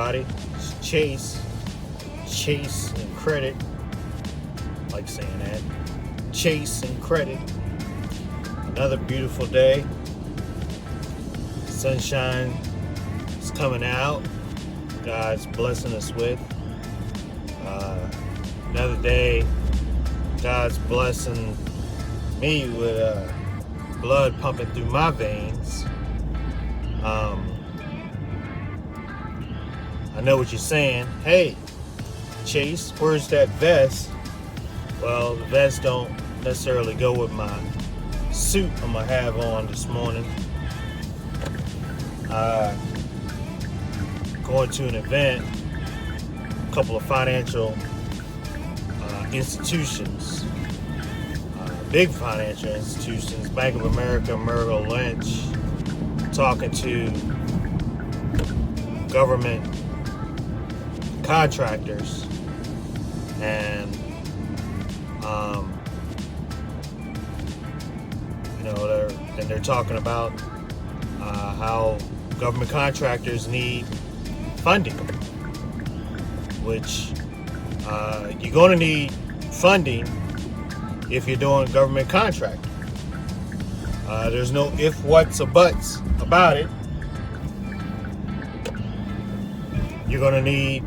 everybody. It's ChaseNCredit. Like saying that. ChaseNCredit. Another beautiful day. Sunshine is coming out. God's blessing us with. Another day. God's blessing me with blood pumping through my veins. I know what you're saying. Hey, Chase, where's that vest? Well, the vest don't necessarily go with my suit I'm gonna have on this morning. Going to an event, a couple of financial institutions, big financial institutions, Bank of America, Merrill Lynch, talking to government contractors, and they're talking about how government contractors need funding, which you're going to need funding if you're doing government contracting. There's no if, whats, or buts about it. You're going to need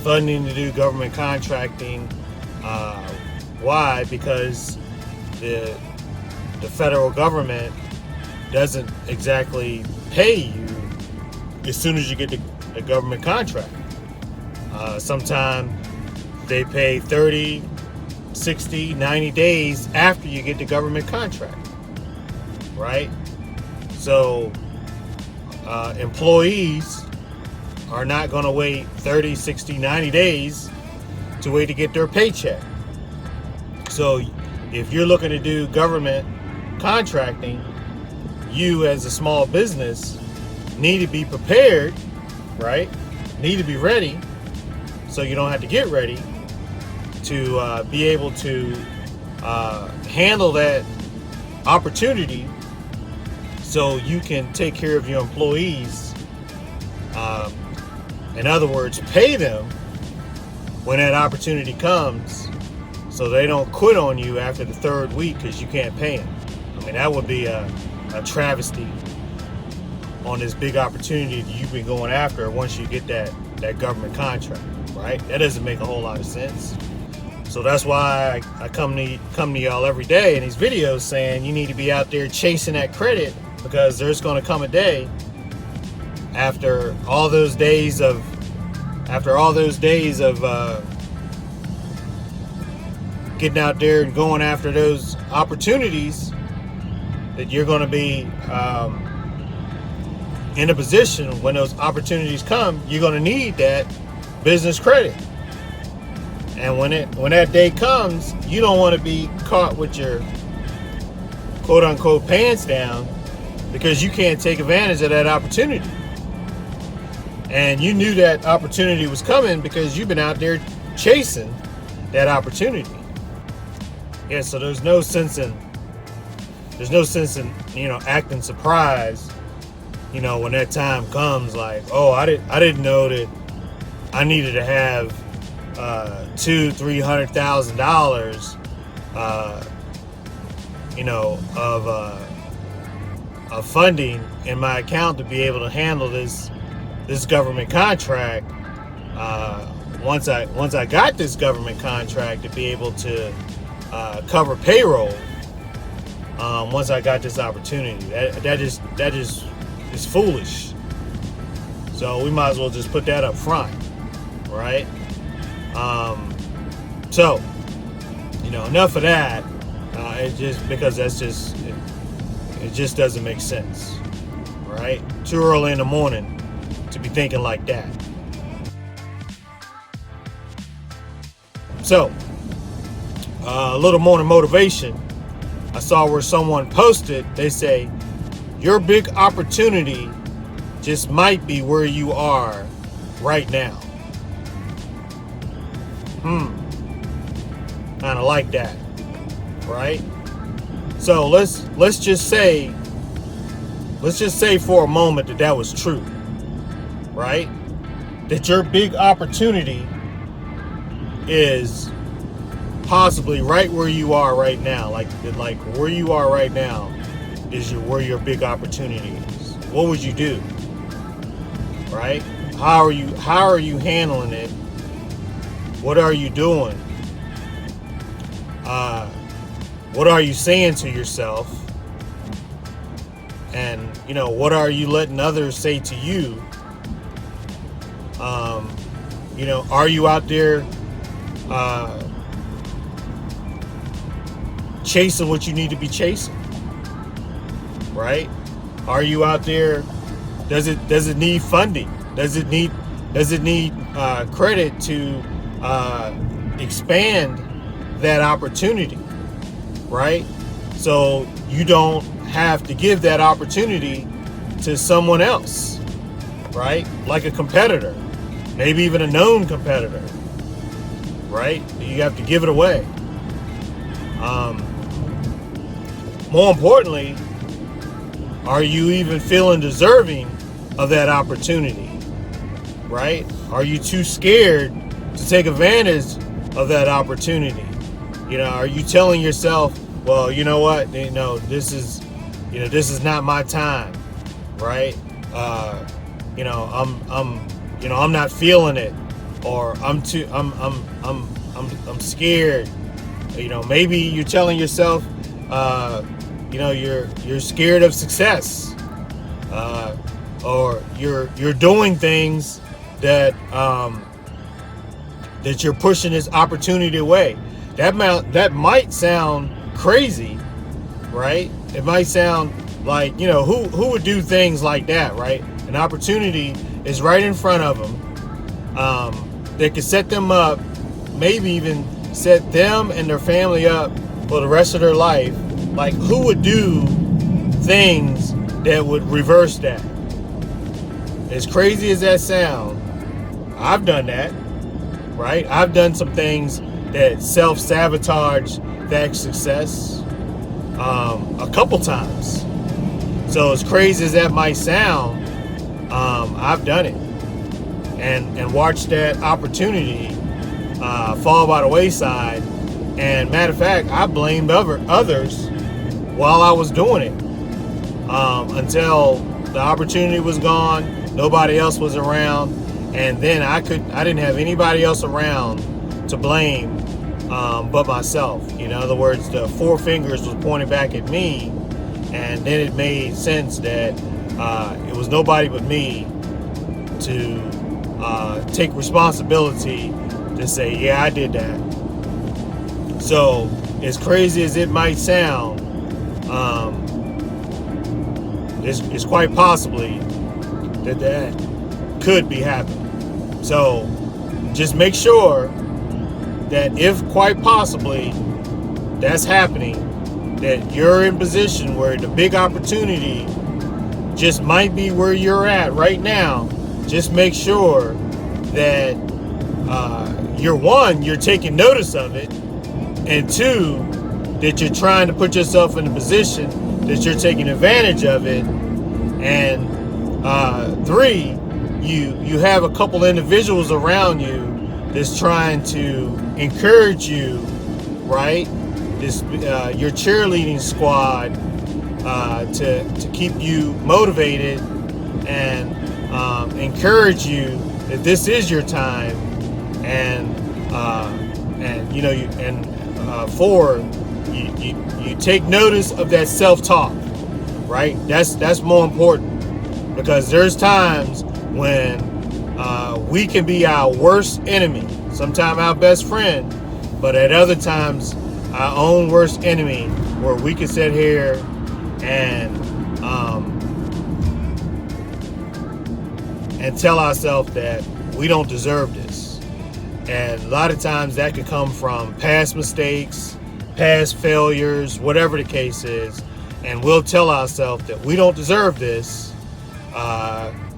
funding to do government contracting. Why? Because the federal government doesn't exactly pay you as soon as you get the government contract. Sometimes they pay 30, 60, 90 days after you get the government contract, right? So employees are not going to wait 30, 60, 90 days to wait to get their paycheck. So if you're looking to do government contracting, you as a small business need to be prepared, right? Need to be ready, so you don't have to get ready to be able to handle that opportunity, so you can take care of your employees. In other words, pay them when that opportunity comes, so they don't quit on you after the third week because you can't pay them. I mean, that would be a travesty on this big opportunity that you've been going after once you get that government contract, right? That doesn't make a whole lot of sense. So that's why I come to y'all every day in these videos saying you need to be out there chasing that credit, because there's going to come a day after all those days of getting out there and going after those opportunities, that you're going to be in a position when those opportunities come, you're going to need that business credit. And when that day comes, you don't want to be caught with your quote unquote pants down because you can't take advantage of that opportunity. And you knew that opportunity was coming because you've been out there chasing that opportunity. Yeah, so there's no sense in acting surprised, when that time comes, like, oh, I didn't know that I needed to have $200,000-300,000 of funding in my account to be able to handle this government contract. Once I got this government contract, to be able to cover payroll. Once I got this opportunity, that is foolish. So we might as well just put that up front, right? So enough of that. It just doesn't make sense, right? Too early in the morning to be thinking like that. So a little morning motivation. I saw where someone posted, they say, your big opportunity just might be where you are right now. Kind of like that, right? So let's just say let's just say for a moment that that was true, right? That your big opportunity is possibly right where you are right now, like where you are right now is where your big opportunity is. What would you do, right? How are you handling it? What are you doing? What are you saying to yourself? And what are you letting others say to you? Are you out there chasing what you need to be chasing, right? Are you out there? Does it need funding? Does it need credit to expand that opportunity, right? So you don't have to give that opportunity to someone else, right? Like a competitor, maybe even a known competitor, right? You have to give it away. More importantly, are you even feeling deserving of that opportunity, right? Are you too scared to take advantage of that opportunity? Are you telling yourself, well, you know what, this is not my time, right? I'm not feeling it, or I'm scared. Maybe you're telling yourself, you're scared of success, or you're doing things that you're pushing this opportunity away. That might sound crazy, right? It might sound like, who would do things like that, right? An opportunity is right in front of them. That could set them up, maybe even set them and their family up for the rest of their life. Like, who would do things that would reverse that? As crazy as that sound, I've done that, right? I've done some things that self-sabotage that success a couple times. So as crazy as that might sound, I've done it and watched that opportunity fall by the wayside. And matter of fact, I blamed others while I was doing it, until the opportunity was gone, nobody else was around, and then I didn't have anybody else around to blame but myself. In other words, the four fingers was pointing back at me, and then it made sense that it was nobody but me to take responsibility to say, yeah, I did that. So as crazy as it might sound, it's quite possibly that could be happening. So just make sure that if quite possibly that's happening, that you're in position where the big opportunity just might be where you're at right now. Just make sure that you're taking notice of it, and two, that you're trying to put yourself in a position that you're taking advantage of it, and three, you have a couple individuals around you that's trying to encourage you, right? This your cheerleading squad to keep you motivated and encourage you that this is your time, and four, you take notice of that self-talk, right? That's more important, because there's times when we can be our worst enemy, sometimes our best friend, but at other times our own worst enemy, where we can sit here and tell ourselves that we don't deserve this. And a lot of times that could come from past mistakes, past failures, whatever the case is, and we'll tell ourselves that we don't deserve this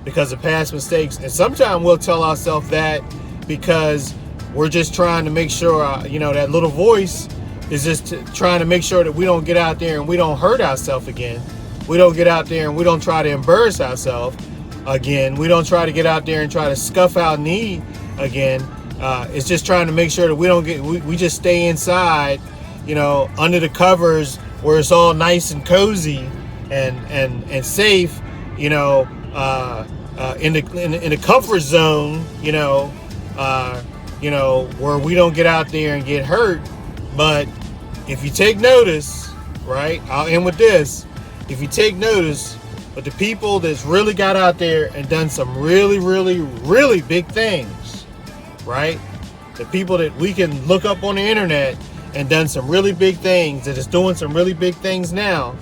because of past mistakes. And sometimes we'll tell ourselves that because we're just trying to make sure, that little voice is just trying to make sure that we don't get out there and we don't hurt ourselves again. we don't get out there and we don't try to embarrass ourselves again. We don't try to get out there and try to scuff our knee again. It's just trying to make sure that we just stay inside, under the covers where it's all nice and cozy and safe, in the comfort zone, where we don't get out there and get hurt. But if you take notice, right, I'll end with this. If you take notice, but the people that's really got out there and done some really, really, really big things, right? The people that we can look up on the internet and done some really big things, that is doing some really big things now,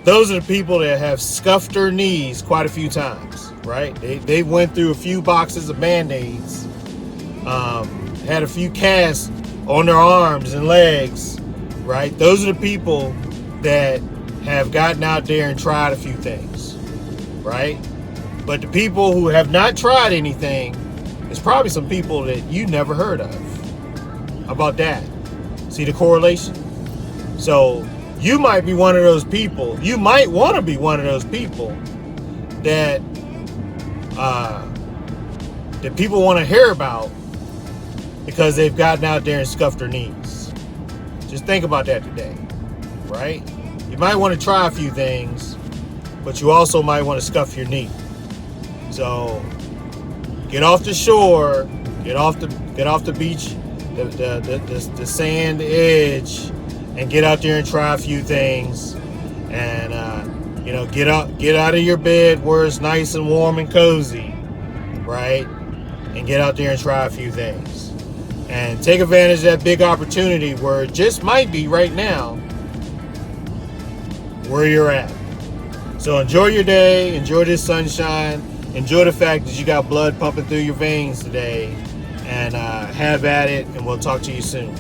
those are the people that have scuffed their knees quite a few times, right? They went through a few boxes of Band-Aids, had a few casts on their arms and legs, right? Those are the people that have gotten out there and tried a few things, right? But the people who have not tried anything, it's probably some people that you never heard of. How about that? See the correlation? So you might be one of those people. You might want to be one of those people that that people want to hear about because they've gotten out there and scuffed their knees. Just think about that today, right? You might want to try a few things, but you also might want to scuff your knee. So get off the shore, get off the beach, the sand edge, and get out there and try a few things. And get out of your bed where it's nice and warm and cozy, right? And get out there and try a few things. And take advantage of that big opportunity where it just might be right now where you're at. So enjoy your day, enjoy this sunshine, enjoy the fact that you got blood pumping through your veins today, and have at it, and we'll talk to you soon.